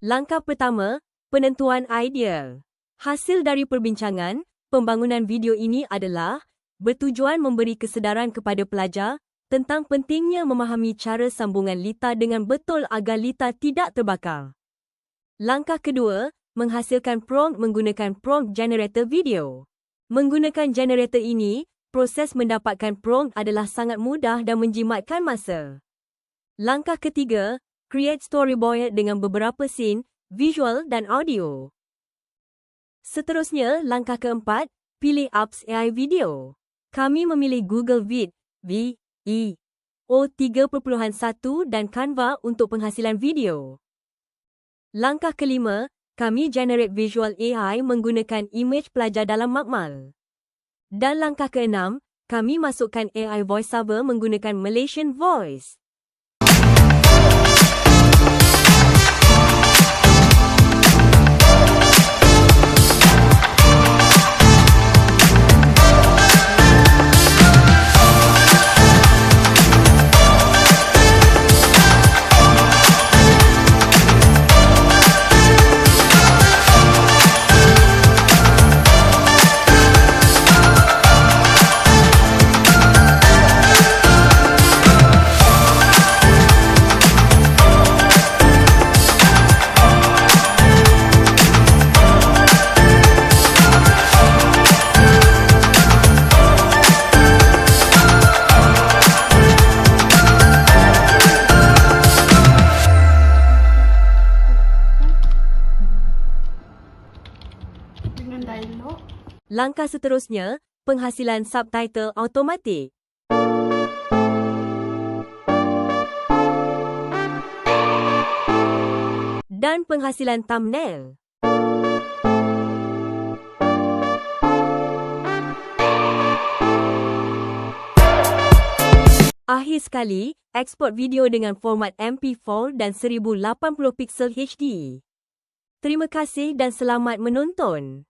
Langkah pertama, penentuan ideal. Hasil dari perbincangan, pembangunan video ini adalah bertujuan memberi kesedaran kepada pelajar tentang pentingnya memahami cara sambungan litar dengan betul agar litar tidak terbakar. Langkah kedua, menghasilkan prompt menggunakan prompt generator video. Menggunakan generator ini, proses mendapatkan prompt adalah sangat mudah dan menjimatkan masa. Langkah ketiga, create storyboard dengan beberapa scene, visual dan audio. Seterusnya, langkah keempat, pilih apps AI video. Kami memilih Google Vid, VEO 3.1 dan Canva untuk penghasilan video. Langkah kelima, kami generate visual AI menggunakan imej pelajar dalam makmal. Dan langkah keenam, kami masukkan AI voiceover menggunakan Malaysian Voice. Langkah seterusnya, penghasilan subtitle automatik. Dan penghasilan thumbnail. Akhir sekali, ekspor video dengan format MP4 dan 1080 pixel HD. Terima kasih dan selamat menonton.